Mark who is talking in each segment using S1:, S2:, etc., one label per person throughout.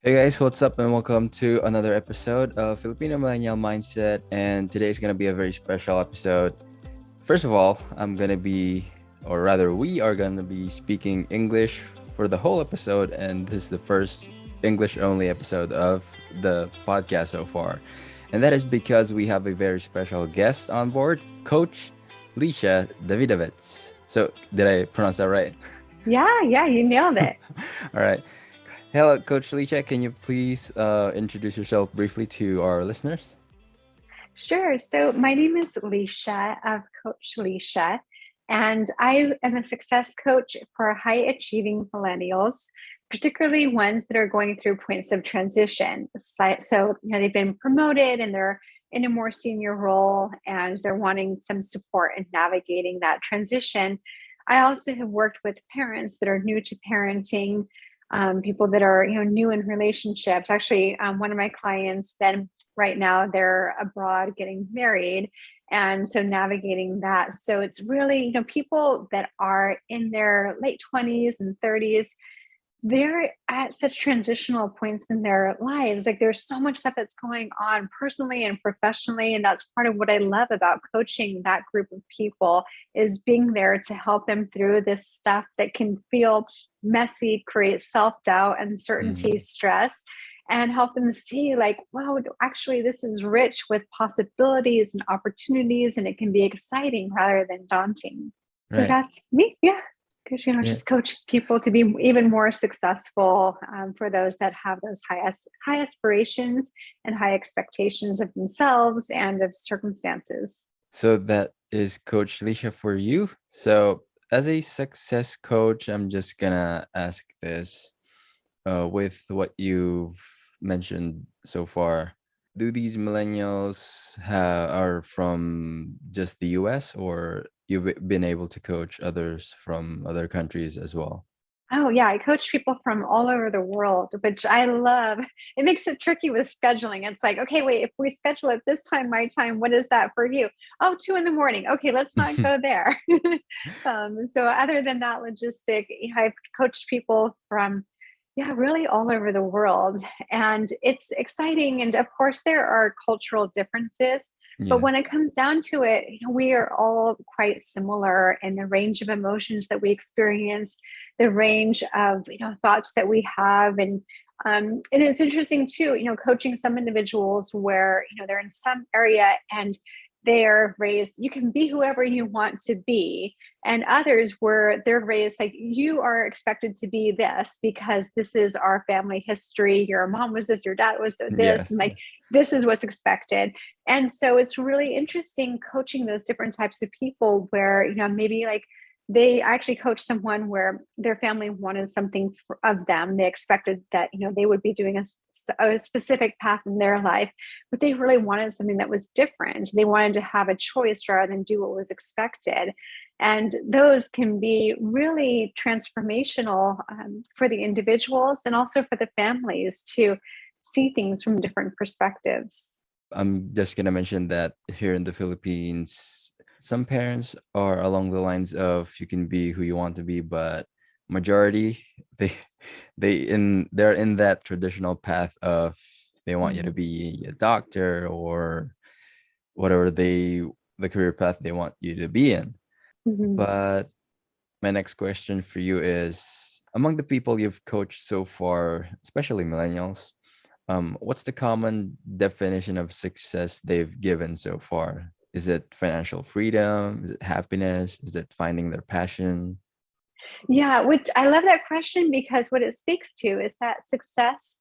S1: Hey guys, what's up, and welcome to another episode of Filipino Millennial Mindset. And today is going to be a very special episode. First of all, or rather, we are going to be speaking English for the whole episode. And this is the first English only episode of the podcast so far. And that is because we have a very special guest on board, Coach Lisha Davidovits. So, did I pronounce that right?
S2: Yeah, you nailed it.
S1: All right. Hello, Coach Licha. Can you please introduce yourself briefly to our listeners?
S2: Sure. So my name is Lisha of Coach Lisha, and I am a success coach for high achieving millennials, particularly ones that are going through points of transition. So, they've been promoted and they're in a more senior role and they're wanting some support in navigating that transition. I also have worked with parents that are new to parenting, people that are new in relationships. Actually, one of my clients then right now they're abroad getting married, and so navigating that. So it's really people that are in their late 20s and 30s, they're at such transitional points in their lives. Like there's so much stuff that's going on personally and professionally. And that's part of what I love about coaching that group of people, is being there to help them through this stuff that can feel messy, create self-doubt, uncertainty,
S1: Mm,
S2: stress, and help them see like, wow, actually this is rich with possibilities and opportunities, and it can be exciting rather than daunting. So
S1: right.
S2: that's me. Yeah. Because
S1: Yeah.
S2: just coach people to be even more successful, for those that have those high aspirations and high expectations of themselves and of circumstances.
S1: So that is Coach Lisha for you. So as a success coach, I'm just gonna ask this with what you've mentioned so far. Do these are from just the US, or you've been able to coach others from other countries as well?
S2: Oh yeah, I coach people from all over the world, which I love. It makes it tricky with scheduling. It's like, okay, wait, if we schedule it this time, my time, what is that for you? Oh, 2 in the morning. Okay, let's not go there. So other than that logistic, I've coached people from, yeah, really all over the world. And it's exciting. And of course, there are cultural differences. But when
S1: Yes.
S2: it comes down to it, we are all quite similar in the range of emotions that we experience, the range of thoughts that we have. And it's interesting too, coaching some individuals where they're in some area and they're raised, you can be whoever you want to be, and others where they're raised like, you are expected to be this because this is our family history, your mom was this, your dad was this, and
S1: Yes.
S2: like this is what's expected. And so it's really interesting coaching those different types of people where maybe like they actually coached someone where their family wanted something of them. They expected that they would be doing a specific path in their life, but they really wanted something that was different. They wanted to have a choice rather than do what was expected. And those can be really transformational, for the individuals and also for the families to see things from different perspectives.
S1: I'm just gonna mention that here in the Philippines, some parents are along the lines of you can be who you want to be, but majority they they're in that traditional path of they want you to
S2: Mhm.
S1: be a doctor or whatever the career path they want you to be in.
S2: Mhm.
S1: But my next question for you is, among the people you've coached so far, especially millennials, what's the common definition of success they've given so far? Is it financial freedom? Is it happiness? Is it finding their passion?
S2: Yeah, which I love that question, because what it speaks to is that success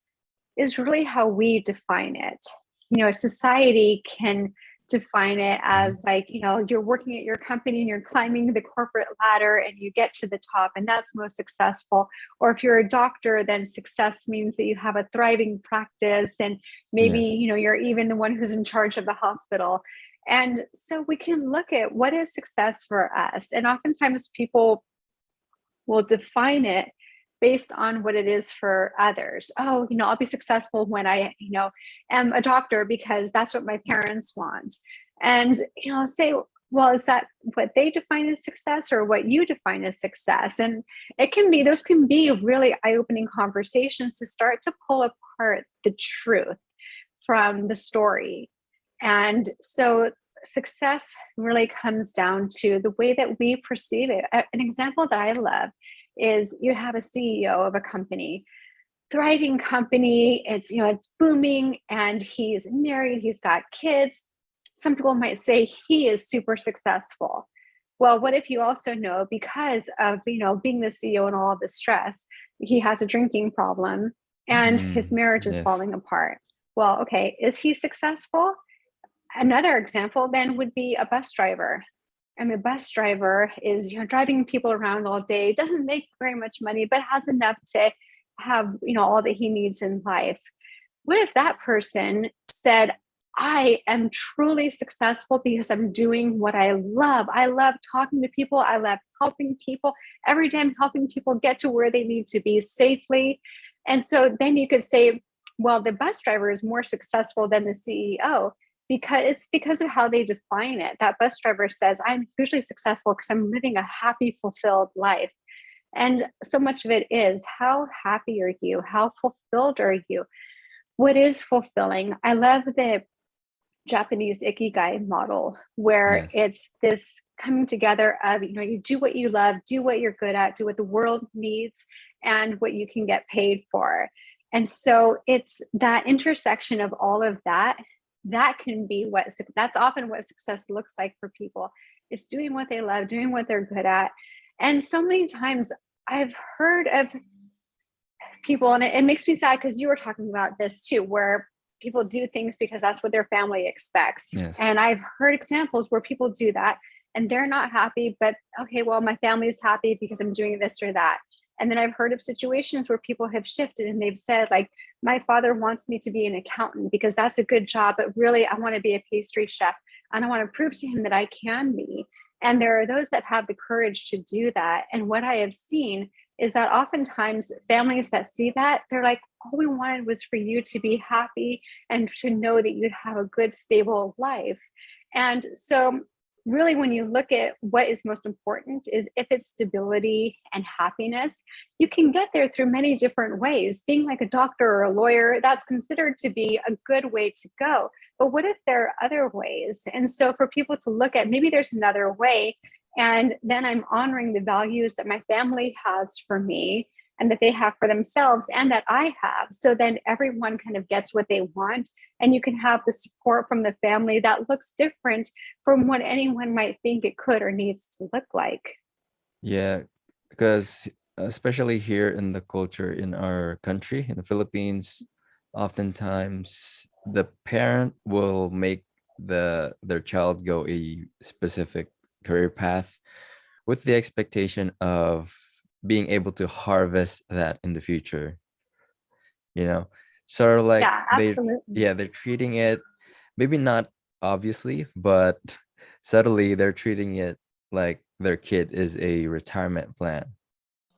S2: is really how we define it. Society can define it
S1: Mhm.
S2: as like, you're working at your company and you're climbing the corporate ladder and you get to the top, and that's most successful. Or if you're a doctor, then success means that you have a thriving practice, and maybe,
S1: Yes.
S2: you're even the one who's in charge of the hospital. And so we can look at what is success for us. And oftentimes people will define it based on what it is for others. Oh, I'll be successful when I, am a doctor because that's what my parents want. And, say, well, is that what they define as success or what you define as success? And those can be really eye opening conversations to start to pull apart apart the truth from the story. And so success really comes down to the way that we perceive it. An example that I love is you have a CEO of a company, thriving company, it's booming, and he's married, he's got kids. Some people might say he is super successful. Well, what if you also know, because of being the CEO and all of the stress, he has a drinking problem and his marriage is
S1: Yes.
S2: falling apart? Well, okay, is he successful? Another example then would be a bus driver. And the bus driver is driving people around all day, doesn't make very much money, but has enough to have all that he needs in life. What if that person said, I am truly successful because I'm doing what I love. I love talking to people. I love helping people. Every day I'm helping people get to where they need to be safely. And so then you could say, well, the bus driver is more successful than the CEO because of how they define it. That bus driver says, I'm usually successful because I'm living a happy, fulfilled life. And so much of it is, how happy are you? How fulfilled are you? What is fulfilling? I love the Japanese ikigai model, where
S1: Yes.
S2: it's this coming together of, you do what you love, do what you're good at, do what the world needs, and what you can get paid for. And so it's that intersection of all of that can be that's often what success looks like for people. It's doing what they love, doing what they're good at. And so many times I've heard of people, and it makes me sad because you were talking about this too, where people do things because that's what their family expects.
S1: Yes.
S2: And I've heard examples where people do that and they're not happy, but okay, well, my family is happy because I'm doing this or that. And then I've heard of situations where people have shifted and they've said, like, my father wants me to be an accountant because that's a good job, but really I want to be a pastry chef and I want to prove to him that I can be. And there are those that have the courage to do that. And what I have seen is that oftentimes families that see that, they're like, all we wanted was for you to be happy and to know that you'd have a good, stable life. And so really, when you look at what is most important, is if it's stability and happiness, you can get there through many different ways. Being like a doctor or a lawyer, that's considered to be a good way to go. But what if there are other ways? And so for people to look at, maybe there's another way, and then I'm honoring the values that my family has for me and that they have for themselves and that I have. So then everyone kind of gets what they want, and you can have the support from the family that looks different from what anyone might think it could or needs to look like.
S1: Yeah, because especially here in the culture in our country, in the Philippines, oftentimes the parent will make their child go a specific career path with the expectation of being able to harvest that in the future, you know. Sort of like
S2: Yeah, absolutely.
S1: they're treating it, maybe not obviously, but subtly they're treating it like their kid is a retirement plan.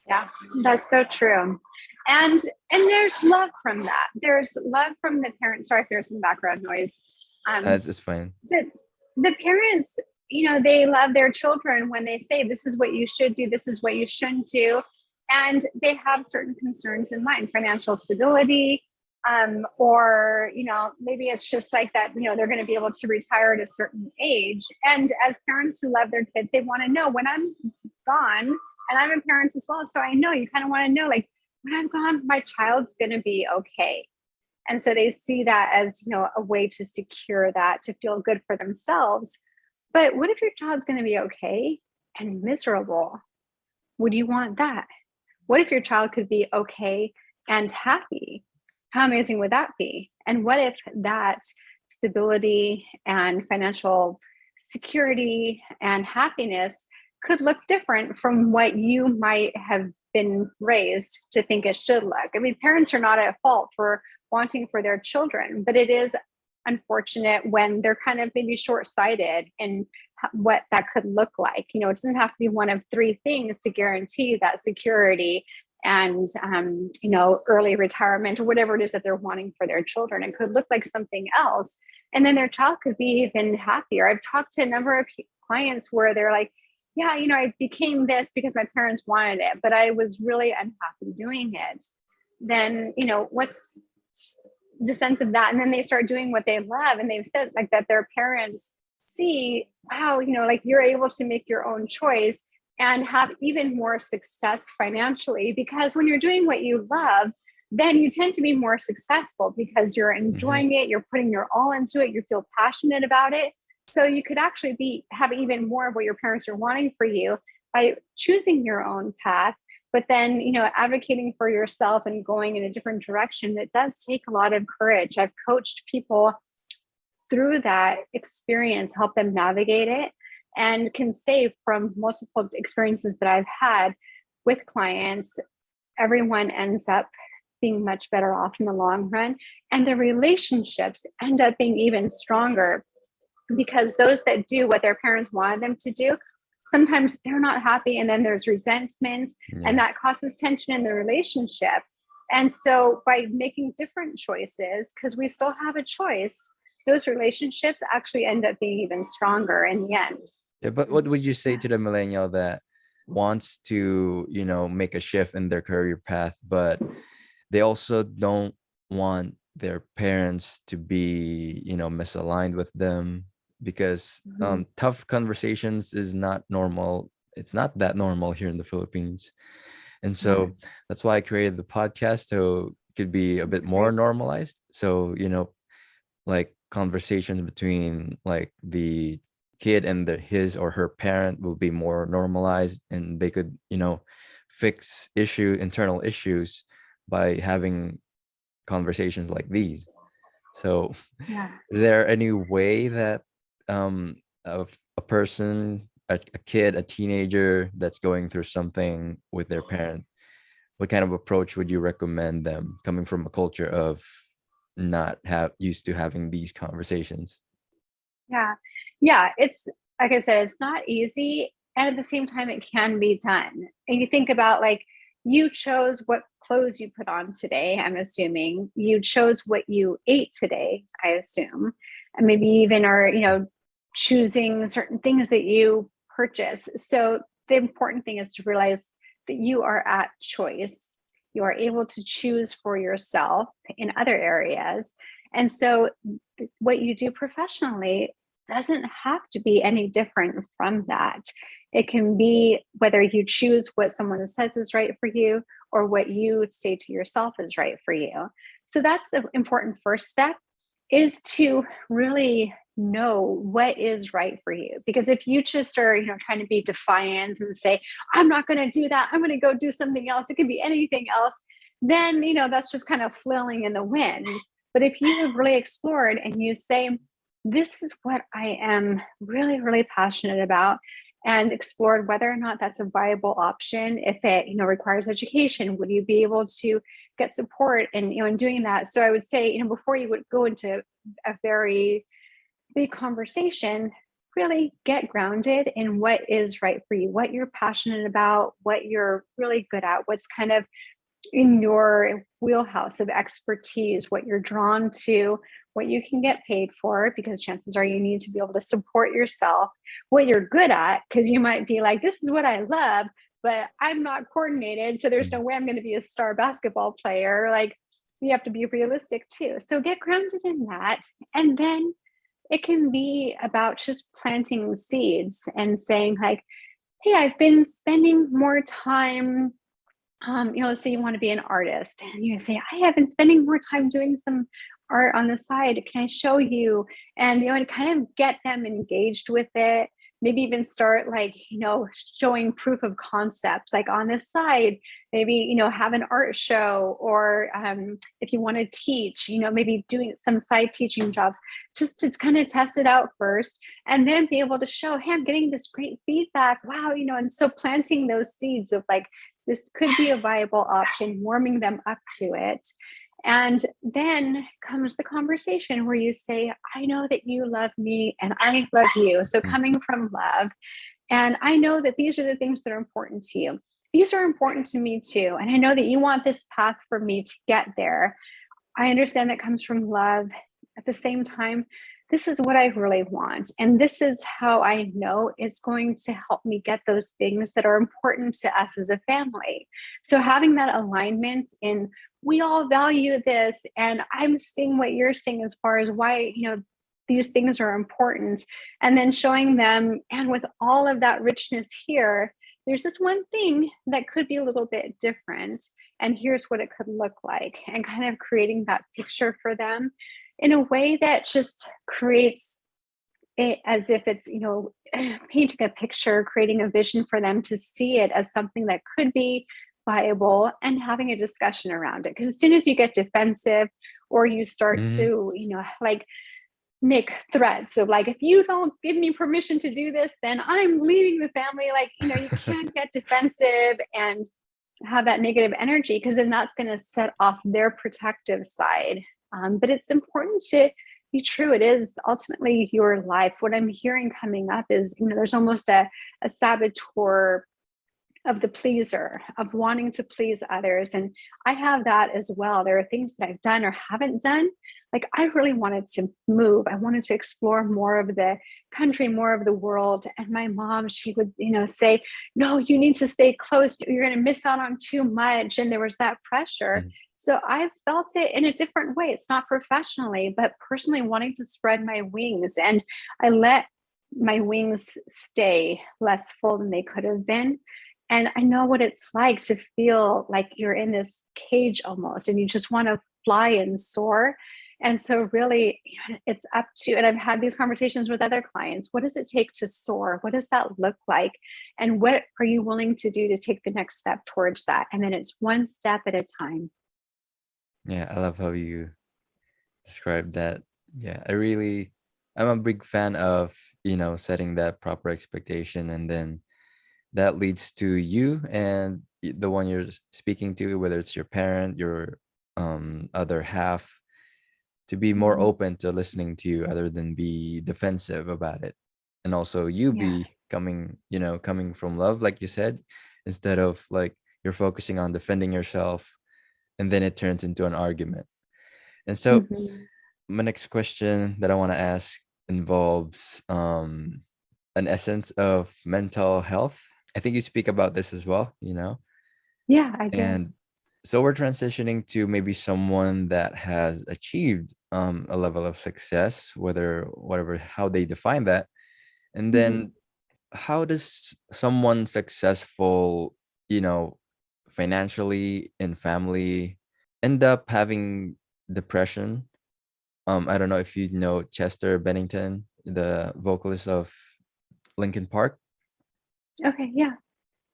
S2: Yeah, that's so true. And there's love from that. There's love from the parents. Sorry if there's some background noise. Um,
S1: It's fine.
S2: the the parents, they love their children when they say this is what you should do, this is what you shouldn't do, and they have certain concerns in mind, financial stability, or maybe it's just like that, they're going to be able to retire at a certain age. And as parents who love their kids, they want to know when I'm gone, and I'm a parent as well, so I know you kind of want to know, like, when I'm gone, my child's going to be okay. And so they see that as, a way to secure that, to feel good for themselves. But what if your child's going to be okay and miserable? Would you want that? What if your child could be okay and happy? How amazing would that be? And what if that stability and financial security and happiness could look different from what you might have been raised to think it should look? I mean, parents are not at fault for wanting for their children, but it is unfortunate when they're kind of maybe short-sighted in what that could look like. It doesn't have to be one of three things to guarantee that security and early retirement or whatever it is that they're wanting for their children. It could look like something else, and then their child could be even happier. I've talked to a number of clients where they're like, yeah, I became this because my parents wanted it, but I was really unhappy doing it. Then, the sense of that. And then they start doing what they love. And they've said like that their parents see, wow, like you're able to make your own choice and have even more success financially, because when you're doing what you love, then you tend to be more successful because you're enjoying it, you're putting your all into it, you feel passionate about it. So you could actually have even more of what your parents are wanting for you by choosing your own path, but then, advocating for yourself and going in a different direction. It does take a lot of courage. I've coached people through that experience, help them navigate it, and can say from multiple experiences that I've had with clients, everyone ends up being much better off in the long run. And the relationships end up being even stronger, because those that do what their parents wanted them to do, sometimes they're not happy. And then there's resentment, and that causes tension in the relationship. And so by making different choices, because we still have a choice, those relationships actually end up being even stronger in the end.
S1: Yeah, but what would you say to the millennial that wants to, make a shift in their career path, but they also don't want their parents to be, misaligned with them, because tough conversations is not normal. It's not that normal here in the Philippines. And so that's why I created the podcast, so it could be a bit more normalized. So, like conversations between like the kid and his or her parent will be more normalized, and they could, fix internal issues by having conversations like these. So is there any way that of a person, a kid, a teenager that's going through something with their parent, what kind of approach would you recommend them, coming from a culture of not have used to having these conversations?
S2: Yeah, it's like I said, it's not easy, and at the same time it can be done. And you think about, like, you chose what clothes you put on today. I'm assuming you chose what you ate today, I assume, and maybe even are choosing certain things that you purchase. So the important thing is to realize that you are at choice. You are able to choose for yourself in other areas. And so what you do professionally doesn't have to be any different from that. It can be whether you choose what someone says is right for you or what you say to yourself is right for you. So that's the important first step, is to really know what is right for you. Because if you just are, trying to be defiant and say, I'm not going to do that, I'm going to go do something else, it could be anything else, then, that's just kind of flailing in the wind. But if you have really explored and you say, this is what I am really, really passionate about, and explored whether or not that's a viable option, if it, requires education, would you be able to get support in doing that? So I would say, before you would go into a very big conversation, really get grounded in what is right for you, what you're passionate about, what you're really good at, what's kind of in your wheelhouse of expertise, what you're drawn to, what you can get paid for, because chances are you need to be able to support yourself, what you're good at, because you might be like, this is what I love, but I'm not coordinated, so there's no way I'm going to be a star basketball player. Like, you have to be realistic too. So get grounded in that. And then it can be about just planting seeds and saying, like, hey, I've been spending more time, let's say you want to be an artist, and you say, I have been spending more time doing some art on the side. Can I show you? And, and kind of get them engaged with it. Maybe even start showing proof of concept, like on the side, maybe, have an art show, or if you want to teach, maybe doing some side teaching jobs, just to kind of test it out first, and then be able to show, hey, I'm getting this great feedback. Wow. And so planting those seeds of like, this could be a viable option, warming them up to it. And then comes the conversation where you say, I know that you love me and I love you. So coming from love, and I know that these are the things that are important to you. These are important to me too. And I know that you want this path for me to get there. I understand that comes from love. At the same time, this is what I really want. And this is how I know it's going to help me get those things that are important to us as a family. So having that alignment in, we all value this, and I'm seeing what you're seeing as far as why, these things are important. And then showing them, and with all of that richness here, there's this one thing that could be a little bit different. And here's what it could look like. And kind of creating that picture for them in a way that just creates it as if it's, painting a picture, creating a vision for them to see it as something that could be viable, and having a discussion around it. Because as soon as you get defensive or you start
S1: Hmm.
S2: to, like make threats. So like, if you don't give me permission to do this, then I'm leaving the family. Like, you can't get defensive and have that negative energy, because then that's going to set off their protective side. But it's important to be true. It is ultimately your life. What I'm hearing coming up is, there's almost a saboteur of the pleaser, of wanting to please others. And I have that as well. There are things that I've done or haven't done. Like, I really wanted to move. I wanted to explore more of the country, more of the world. And my mom, she would, say, no, you need to stay close. You're going to miss out on too much. And there was that pressure. So I felt it in a different way. It's not professionally, but personally wanting to spread my wings. And I let my wings stay less full than they could have been. And I know what it's like to feel like you're in this cage almost, and you just want to fly and soar. And so, really, it's up to, and I've had these conversations with other clients. What does it take to soar? What does that look like? And what are you willing to do to take the next step towards that? And then it's one step at a time.
S1: Yeah, I love how you describe that. Yeah, I'm a big fan of, setting that proper expectation, and then that leads to you and the one you're speaking to, whether it's your parent, your other half, to be more
S2: Mhm.
S1: open to listening to you other than be defensive about it. And also you
S2: Yeah.
S1: be coming from love, like you said, instead of like you're focusing on defending yourself and then it turns into an argument. And so
S2: Mhm.
S1: my next question that I want to ask involves an essence of mental health. I think you speak about this as well.
S2: Yeah, I do.
S1: And so we're transitioning to maybe someone that has achieved a level of success, whether whatever how they define that. And
S2: Mhm.
S1: then how does someone successful, you know, financially and family end up having depression? I don't know if you know Chester Bennington, the vocalist of Linkin Park.
S2: Okay. Yeah.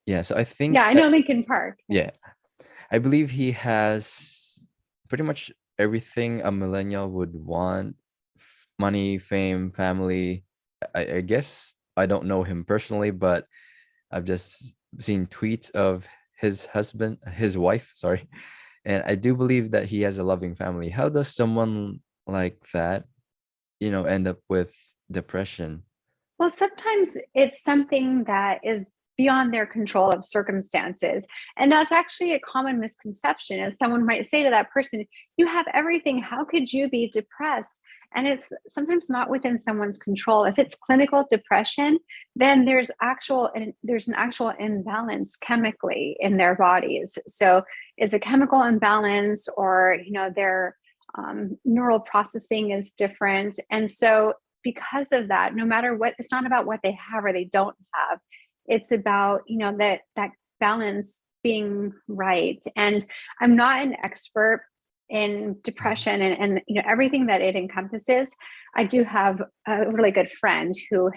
S1: Yeah, so I think
S2: Yeah, I
S1: that
S2: know Lincoln Park. Yeah.
S1: yeah, I believe he has pretty much everything a millennial would want: money, fame, family. I guess I don't know him personally, but I've just seen tweets of his wife, sorry. And I do believe that he has a loving family. How does someone like that, end up with depression?
S2: Well, sometimes it's something that is beyond their control of circumstances. And that's actually a common misconception, as someone might say to that person, you have everything. How could you be depressed? And it's sometimes not within someone's control. If it's clinical depression, then there's an actual imbalance chemically in their bodies. So it's a chemical imbalance, or their neural processing is different. And so because of that, no matter what, it's not about what they have or they don't have. It's about, that balance being right. And I'm not an expert in
S1: Mhm.
S2: depression and everything that it encompasses. I do have a really good friend who,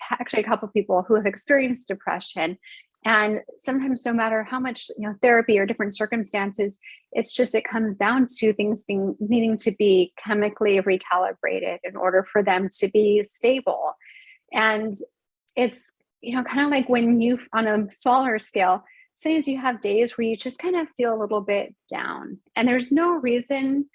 S2: actually a couple of people who have experienced depression. And sometimes, no matter how much therapy or different circumstances, it comes down to things being needing to be chemically recalibrated in order for them to be stable. And it's kind of like when you, on a smaller scale, say as you have days where you just kind of feel a little bit down, and there's no reason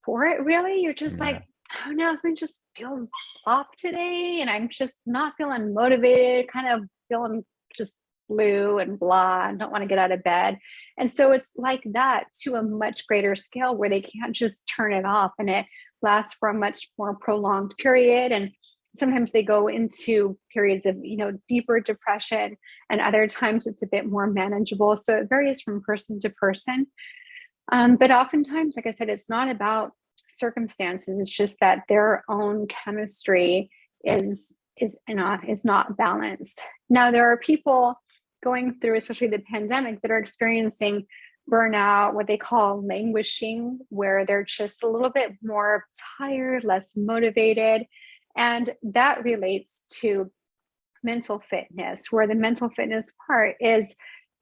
S2: for it really. You're just
S1: Yeah.
S2: like, I don't know, something just feels off today, and I'm just not feeling motivated, kind of feeling just blue and blah, and don't want to get out of bed. And so it's like that to a much greater scale, where they can't just turn it off, and it last for a much more prolonged period. And sometimes they go into periods of, deeper depression, and other times it's a bit more manageable. So it varies from person to person. But oftentimes, like I said, it's not about circumstances. It's just that their own chemistry is not balanced. Now, there are people going through, especially the pandemic, that are experiencing burnout, what they call languishing, where they're just a little bit more tired, less motivated. And that relates to mental fitness, where the mental fitness part is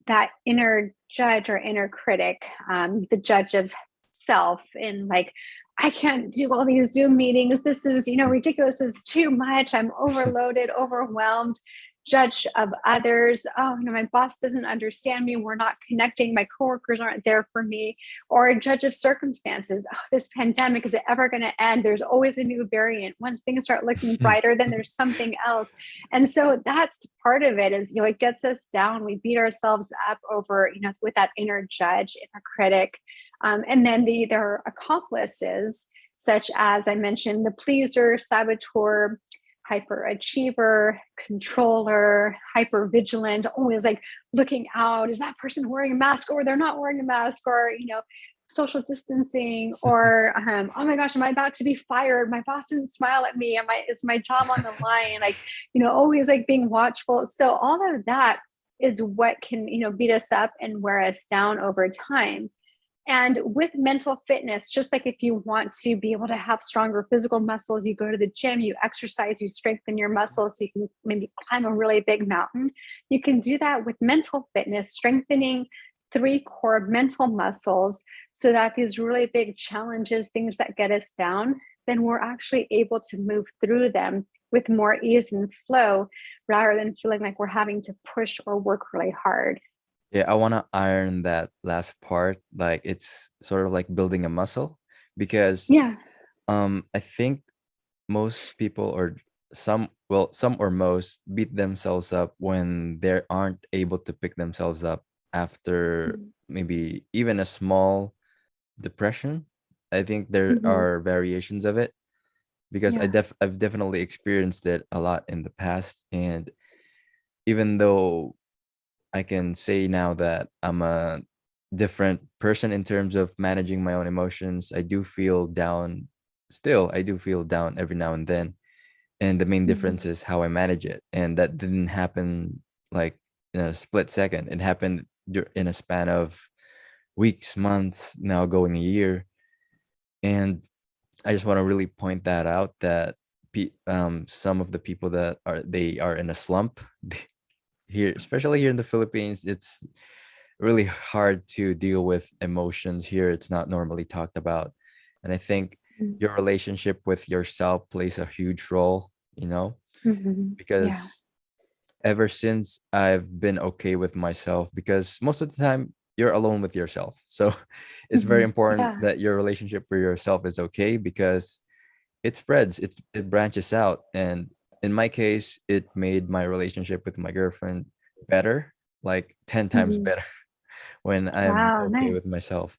S2: that inner judge or inner critic, the judge of self, and like, I can't do all these Zoom meetings. This is, ridiculous. This is too much. I'm overloaded, overwhelmed. Judge of others. Oh, my boss doesn't understand me. We're not connecting. My coworkers aren't there for me. Or a judge of circumstances. Oh, this pandemic, is it ever going to end? There's always a new variant. Once things start looking brighter, then there's something else. And so that's part of it is, it gets us down. We beat ourselves up over, with that inner judge, inner critic. And then their accomplices, such as I mentioned, the pleaser, saboteur, hyperachiever, controller, hyper vigilant, always like looking out. Is that person wearing a mask, or they're not wearing a mask, or, social distancing, or, oh my gosh, am I about to be fired? My boss didn't smile at me. Is my job on the line? Like, always like being watchful. So all of that is what can, beat us up and wear us down over time. And with mental fitness, just like if you want to be able to have stronger physical muscles, you go to the gym, you exercise, you strengthen your muscles so you can maybe climb a really big mountain. You can do that with mental fitness, strengthening 3 core mental muscles so that these really big challenges, things that get us down, then we're actually able to move through them with more ease and flow rather than feeling like we're having to push or work really hard.
S1: Yeah, I want to iron that last part. Like it's sort of like building a muscle because
S2: Yeah.
S1: I think most people or some or most beat themselves up when they aren't able to pick themselves up after maybe even a small depression. I think there
S2: Mm-hmm.
S1: are variations of it because
S2: Yeah.
S1: I've definitely experienced it a lot in the past. And even though I can say now that I'm a different person in terms of managing my own emotions, I do feel down still. I do feel down every now and then. And the main
S2: Mm-hmm.
S1: difference is how I manage it. And that didn't happen like in a split second. It happened in a span of weeks, months, now going a year. And I just want to really point that out that some of the people that are in a slump here, especially here in the Philippines, it's really hard to deal with emotions here. It's not normally talked about. And I think your relationship with yourself plays a huge role,
S2: Mm-hmm. Yeah.
S1: because ever since I've been okay with myself, because most of the time you're alone with yourself. So it's very
S2: Mm-hmm.
S1: important
S2: Yeah.
S1: that your relationship with yourself is okay because it spreads, it branches out. And in my case, it made my relationship with my girlfriend better, like 10 times
S2: Mm-hmm.
S1: better when I'm
S2: Wow.
S1: okay with
S2: Nice.
S1: myself.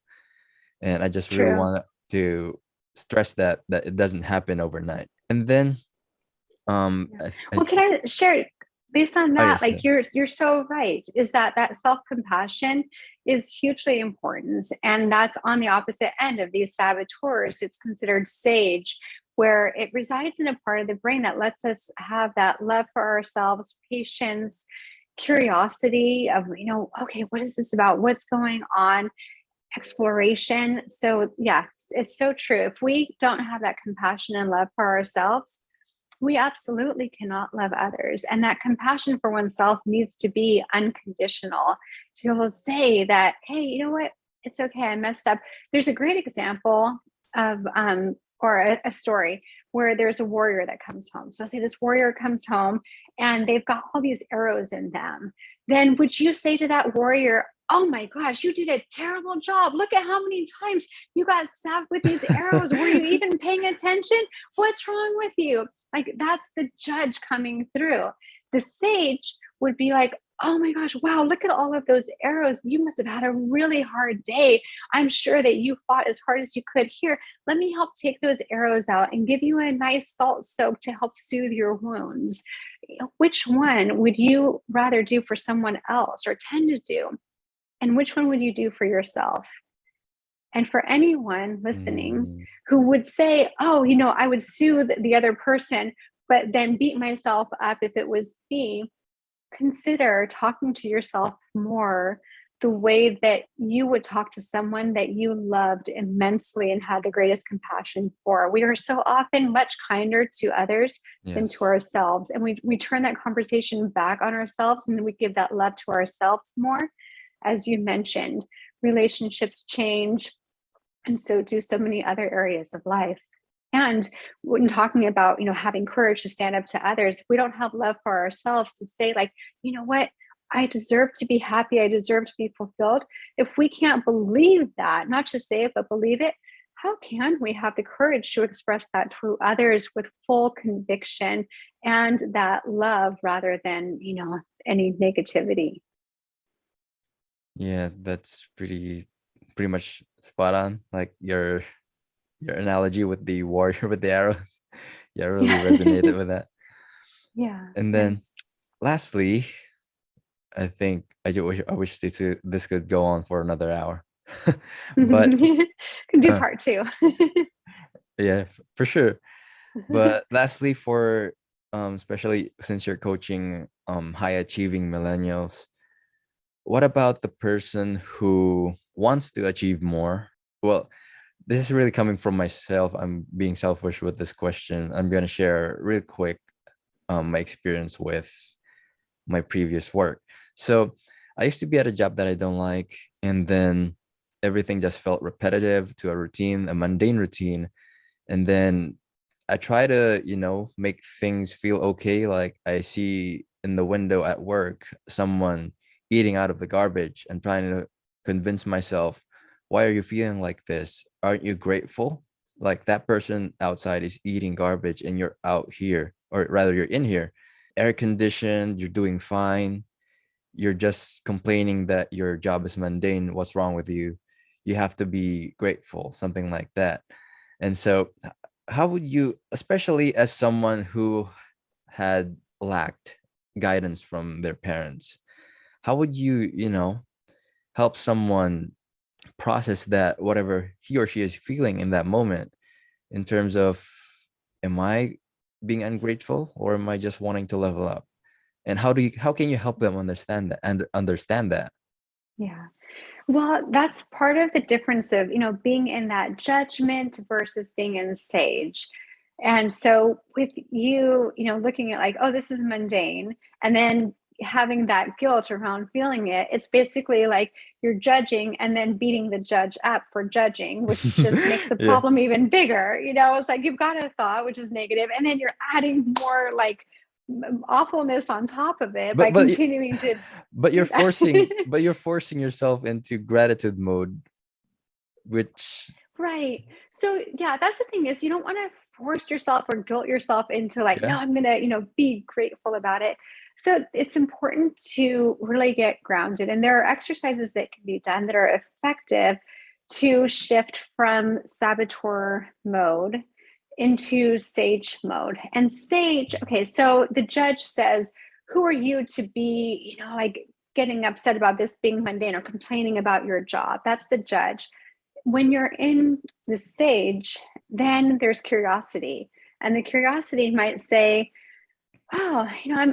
S1: And I just really
S2: True.
S1: want to stress that it doesn't happen overnight. And then
S2: Yeah.
S1: I
S2: Well, can I share based on
S1: oh
S2: that?
S1: yes,
S2: Like you're so right. Is that self-compassion is hugely important, and that's on the opposite end of these saboteurs. It's considered sage, where it resides in a part of the brain that lets us have that love for ourselves, patience, curiosity of okay, what is this about? What's going on? Exploration. So yeah, it's so true. If we don't have that compassion and love for ourselves, we absolutely cannot love others. And that compassion for oneself needs to be unconditional, to be able to say that, hey, you know what? It's okay. I messed up. There's a great example of, or a story where there's a warrior that comes home. So say this warrior comes home and they've got all these arrows in them. Then would you say to that warrior, oh my gosh, you did a terrible job. Look at how many times you got stabbed with these arrows. Were you even paying attention? What's wrong with you? Like that's the judge coming through. The sage would be like, oh my gosh, wow, look at all of those arrows. You must have had a really hard day. I'm sure that you fought as hard as you could. Here, let me help take those arrows out and give you a nice salt soak to help soothe your wounds. Which one would you rather do for someone else or tend to do? And which one would you do for yourself? And for anyone listening
S1: Mm,
S2: who would say, oh, I would soothe the other person, but then beat myself up if it was me, consider talking to yourself more the way that you would talk to someone that you loved immensely and had the greatest compassion for. We are so often much kinder to others than to
S1: yes.
S2: ourselves. And we turn that conversation back on ourselves, and then we give that love to ourselves more. As you mentioned, relationships change, and so do so many other areas of life. And when talking about, having courage to stand up to others, we don't have love for ourselves to say, like, you know what, I deserve to be happy, I deserve to be fulfilled. If we can't believe that, not just say it but believe it, how can we have the courage to express that to others with full conviction and that love rather than, any negativity?
S1: Yeah, that's pretty much spot on. Like your analogy with the warrior with the arrows. Yeah, I really resonated with that.
S2: Yeah,
S1: And then
S2: yes.
S1: lastly, I think I wish this could go on for another hour. But
S2: Can do
S1: uh,
S2: part two.
S1: yeah, for sure. But lastly, for especially since you're coaching high achieving millennials, what about the person who wants to achieve more? Well, this is really coming from myself. I'm being selfish with this question. I'm gonna share real quick my experience with my previous work. So I used to be at a job that I don't like, and then everything just felt repetitive to a routine, a mundane routine. And then I try to, make things feel okay. Like I see in the window at work someone eating out of the garbage and trying to convince myself, why are you feeling like this? Aren't you grateful? Like that person outside is eating garbage and you're out here, or rather, you're in here, air conditioned, you're doing fine. You're just complaining that your job is mundane. What's wrong with you? You have to be grateful, something like that. And so, how would you, especially as someone who had lacked guidance from their parents, how would you, help someone process that, whatever he or she is feeling in that moment, in terms of, am I being ungrateful or am I just wanting to level up? And how can you help them understand that and understand that?
S2: Yeah. Well, that's part of the difference of, being in that judgment versus being in sage. And so with you, looking at like, oh, this is mundane, and then having that guilt around feeling it, it's basically like you're judging and then beating the judge up for judging, which just makes the
S1: Yeah,
S2: problem even bigger. It's like you've got a thought, which is negative, and then you're adding more like awfulness on top of it by
S1: but but
S2: continuing to
S1: but
S2: do that.
S1: you're forcing yourself into gratitude mode, which
S2: Right. So yeah, that's the thing is you don't want to force yourself or guilt yourself into like,
S1: yeah.
S2: no, I'm gonna, be grateful about it. So it's important to really get grounded. And there are exercises that can be done that are effective to shift from saboteur mode into sage mode. And sage, okay, so the judge says, who are you to be, like getting upset about this being mundane or complaining about your job? That's the judge. When you're in the sage, then there's curiosity. And the curiosity might say, wow,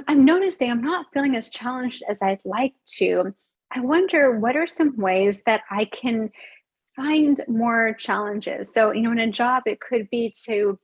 S2: I'm noticing I'm not feeling as challenged as I'd like to. I wonder what are some ways that I can find more challenges. So, in a job, it could be to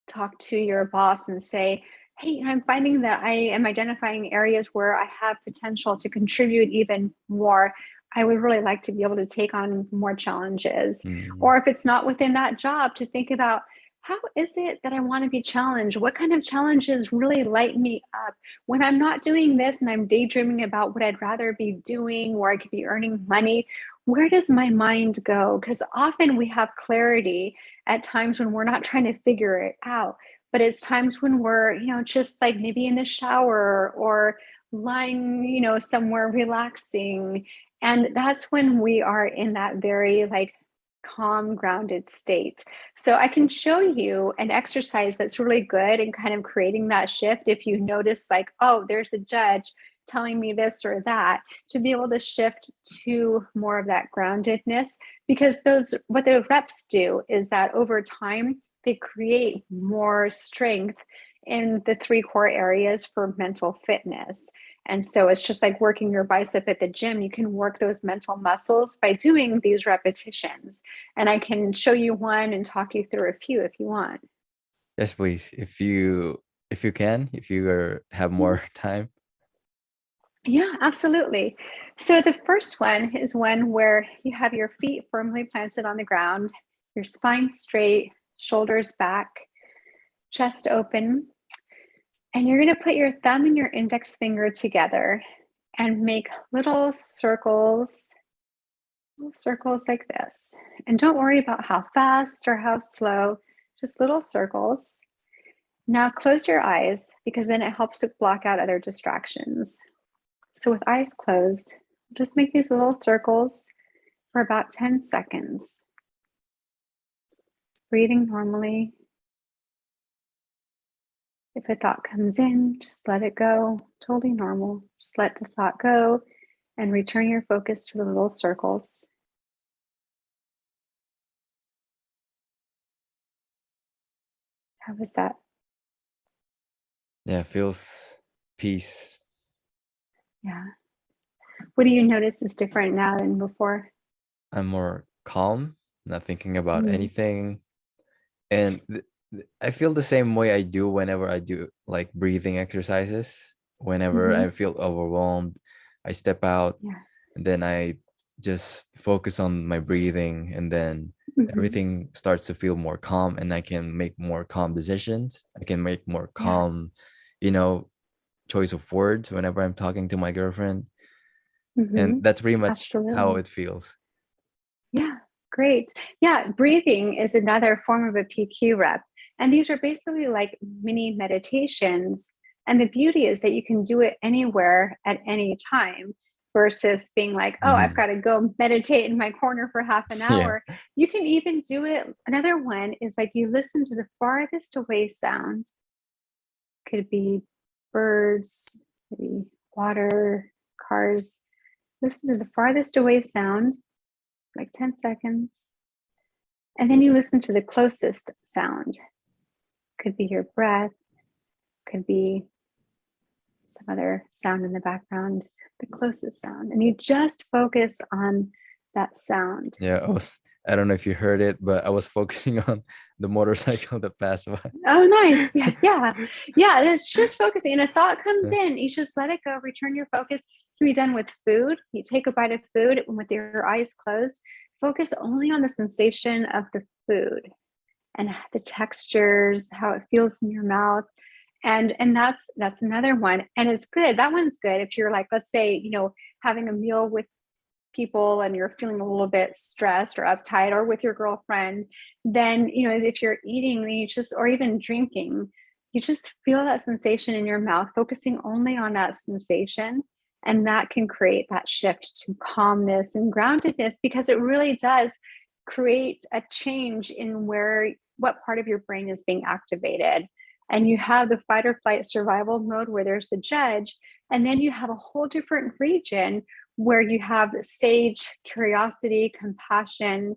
S2: talk to your boss and say, hey, I'm finding that I am identifying areas where I have potential to contribute even more. I would really like to be able to take on more challenges.
S1: Mm,
S2: Or if it's not within that job, to think about how is it that I want to be challenged? What kind of challenges really light me up? When I'm not doing this and I'm daydreaming about what I'd rather be doing, where I could be earning money, where does my mind go? Because often we have clarity at times when we're not trying to figure it out, but it's times when we're just like maybe in the shower or lying, somewhere relaxing. And that's when we are in that very like calm, grounded state. So I can show you an exercise that's really good in kind of creating that shift. If you notice, like, oh, there's the judge telling me this or that, to be able to shift to more of that groundedness, because what the reps do is that over time, they create more strength in the three core areas for mental fitness. And so it's just like working your bicep at the gym. You can work those mental muscles by doing these repetitions. And I can show you one and talk you through a few if you want.
S1: Yes, please. If you have more time.
S2: Yeah, absolutely. So the first one is one where you have your feet firmly planted on the ground, your spine straight, shoulders back, chest open. And you're going to put your thumb and your index finger together and make little circles like this. And don't worry about how fast or how slow, just little circles. Now close your eyes, because then it helps to block out other distractions. So with eyes closed, just make these little circles for about 10 seconds. Breathing normally. If a thought comes in, just let it go. Totally normal. Just let the thought go and return your focus to the little circles. How was that?
S1: Yeah, feels peace.
S2: Yeah. What do you notice is different now than before?
S1: I'm more calm, not thinking about anything. And I feel the same way I do whenever I do like breathing exercises. Whenever I feel overwhelmed, I step out,
S2: Yeah.
S1: and then I just focus on my breathing, and then everything starts to feel more calm, and I can make more calm decisions. I can make more calm, choice of words whenever I'm talking to my girlfriend. And that's pretty much how
S2: Absolutely.
S1: it feels.
S2: Yeah, great. Yeah, breathing is another form of a PQ rep. And these are basically like mini meditations. And the beauty is that you can do it anywhere at any time versus being like, oh, I've got to go meditate in my corner for half an
S1: Yeah.
S2: hour. You can even do it. Another one is like you listen to the farthest away sound. Could be birds, could be water, cars. Listen to the farthest away sound, like 10 seconds. And then you listen to the closest sound. Could be your breath, could be some other sound in the background, the closest sound. And you just focus on that sound.
S1: Yeah, I don't know if you heard it, but I was focusing on the motorcycle that passed by.
S2: Oh, nice. Yeah. It's just focusing. And a thought comes in, you just let it go, return your focus. It can be done with food. You take a bite of food with your eyes closed, focus only on the sensation of the food and the textures, how it feels in your mouth. And that's another one. And it's good. That one's good if you're like, let's say, having a meal with people and you're feeling a little bit stressed or uptight, or with your girlfriend, then, if you're eating, then you just, or even drinking, you just feel that sensation in your mouth, focusing only on that sensation. And that can create that shift to calmness and groundedness, because it really does create a change in what part of your brain is being activated. And you have the fight or flight survival mode where there's the judge, and then you have a whole different region where you have sage, curiosity, compassion,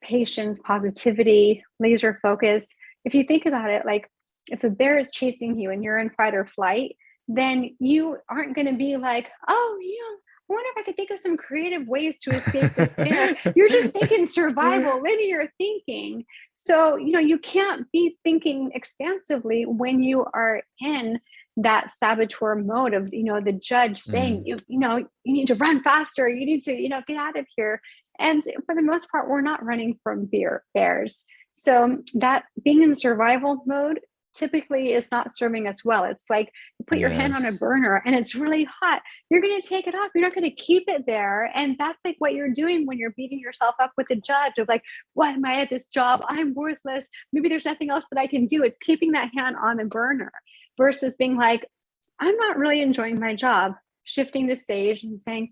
S2: patience, positivity, laser focus. If you think about it, like if a bear is chasing you and you're in fight or flight, then you aren't going to be like, oh, I wonder if I could think of some creative ways to escape this bear. You're just thinking survival, linear thinking. So, you can't be thinking expansively when you are in that saboteur mode of, the judge saying, you need to run faster. You need to, get out of here. And for the most part, we're not running from bears. So that being in survival mode typically is not serving us well. It's like you put your hand on a burner and it's really hot. You're going to take it off. You're not going to keep it there. And that's like what you're doing when you're beating yourself up with a judge of like, why am I at this job? I'm worthless. Maybe there's nothing else that I can do. It's keeping that hand on the burner versus being like, I'm not really enjoying my job, shifting the stage and saying,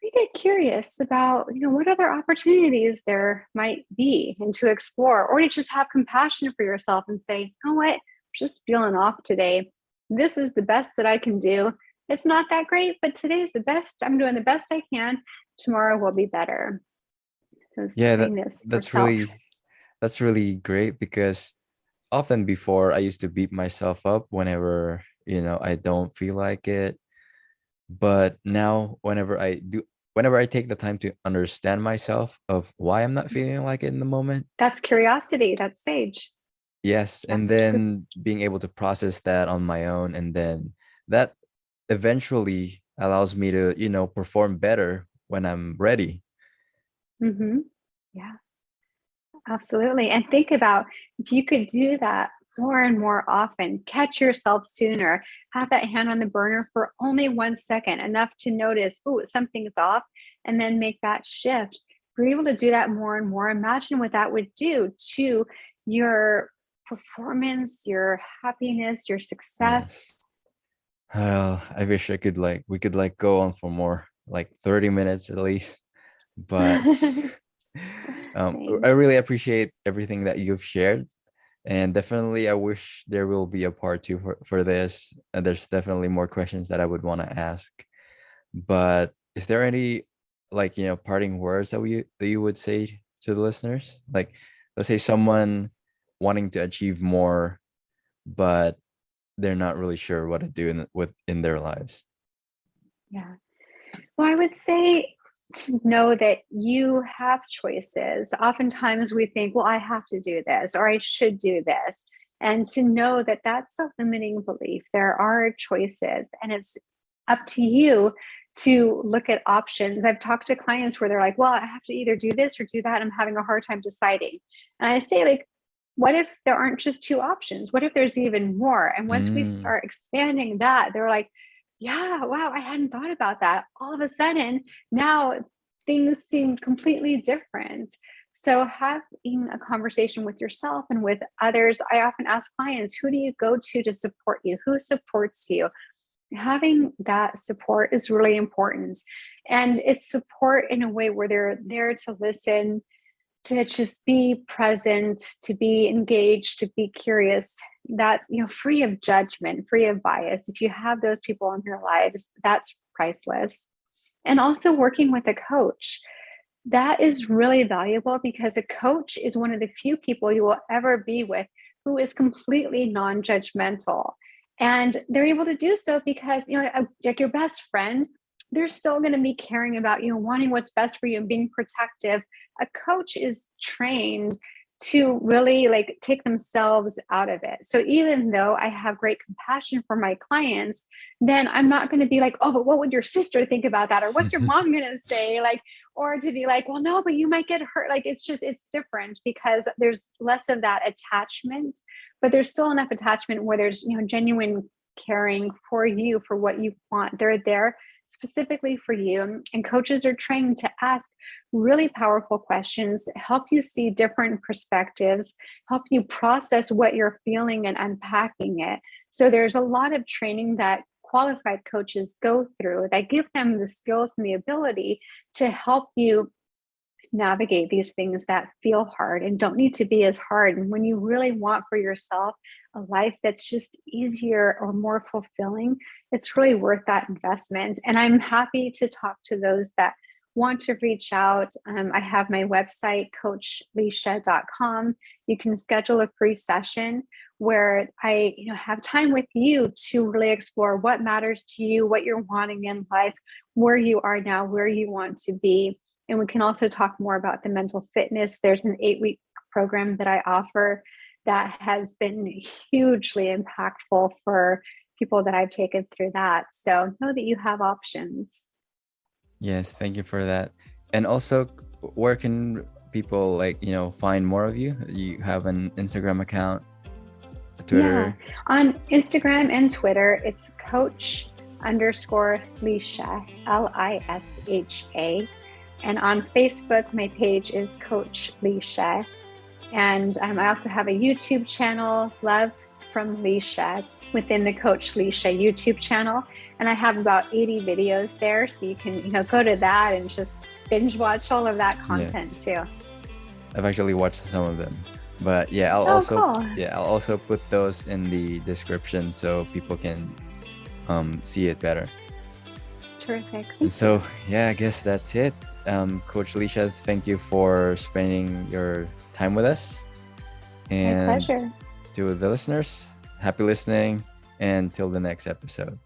S2: I get curious about, what other opportunities there might be and to explore, or to just have compassion for yourself and say, you know what, I'm just feeling off today. This is the best that I can do. It's not that great, but today's the best. I'm doing the best I can. Tomorrow will be better. So
S1: Yeah,
S2: kindness for
S1: that's
S2: self.
S1: really great, because often before I used to beat myself up whenever, I don't feel like it. But now whenever I take the time to understand myself of why I'm not feeling like it in the moment,
S2: That's curiosity. That's sage.
S1: yes, and
S2: That's true.
S1: then being able to process that on my own, and then that eventually allows me to, perform better when I'm ready.
S2: Mm-hmm. Yeah. Absolutely. And think about if you could do that more and more often, catch yourself sooner, have that hand on the burner for only 1 second, enough to notice, oh, something's off, and then make that shift. If you're able to do that more and more, imagine what that would do to your performance, your happiness, your success.
S1: Yes. I wish we could go on for more, like 30 minutes at least. But I
S2: Thanks.
S1: really appreciate everything that you've shared. And definitely, I wish there will be a part two for this. And there's definitely more questions that I would want to ask. But is there any, like, parting words that you would say to the listeners? Like, let's say someone wanting to achieve more, but they're not really sure what to do in their lives.
S2: Yeah. Well, I would say to know that you have choices. Oftentimes we think, well, I have to do this or I should do this. And to know that that's a limiting belief. There are choices, and it's up to you to look at options. I've talked to clients where they're like, well, I have to either do this or do that. I'm having a hard time deciding. And I say, like, what if there aren't just two options? What if there's even more? And once we
S1: Mm,
S2: start expanding that, they're like, yeah, wow, I hadn't thought about that. All of a sudden, now things seem completely different. So, having a conversation with yourself and with others, I often ask clients, who do you go to support you? Who supports you? Having that support is really important. And it's support in a way where they're there to listen, to just be present, to be engaged, to be curious, that, free of judgment, free of bias. If you have those people in your lives, that's priceless. And also working with a coach. That is really valuable because a coach is one of the few people you will ever be with who is completely non-judgmental. And they're able to do so because, like your best friend, they're still going to be caring about you, wanting what's best for you and being protective. A coach is trained to really like take themselves out of it. So even though I have great compassion for my clients, then I'm not going to be like, oh, but what would your sister think about that? Or what's your mom going to say? Like, or to be like, well, no, but you might get hurt. Like, it's different because there's less of that attachment, but there's still enough attachment where there's, genuine caring for you, for what you want. They're there specifically for you. And coaches are trained to ask really powerful questions, help you see different perspectives, help you process what you're feeling and unpacking it. So there's a lot of training that qualified coaches go through that give them the skills and the ability to help you navigate these things that feel hard and don't need to be as hard. And when you really want for yourself a life that's just easier or more fulfilling, it's really worth that investment. And I'm happy to talk to those that want to reach out. I have my website, coachlisha.com. You can schedule a free session where I, have time with you to really explore what matters to you, what you're wanting in life, where you are now, where you want to be. And we can also talk more about the mental fitness. There's an 8-week program that I offer that has been hugely impactful for people that I've taken through that. So know that you have options.
S1: yes, thank you for that. And also, where can people, like, find more of you? You have an Instagram account, a
S2: Yeah.
S1: Twitter.
S2: On Instagram and Twitter, it's coach_Lisha, Lisha. And on Facebook, my page is Coach Lisha. And I also have a YouTube channel, Love from Lisha. within the Coach Lisha YouTube channel. And I have about 80 videos there. So you can, go to that and just binge watch all of that content too.
S1: I've actually watched some of them. But yeah,
S2: Cool.
S1: I'll also put those in the description so people can see it better.
S2: Terrific.
S1: So yeah, I guess that's it. Coach Lisha, thank you for spending your time with us. And
S2: my pleasure.
S1: to the listeners, happy listening, and till the next episode.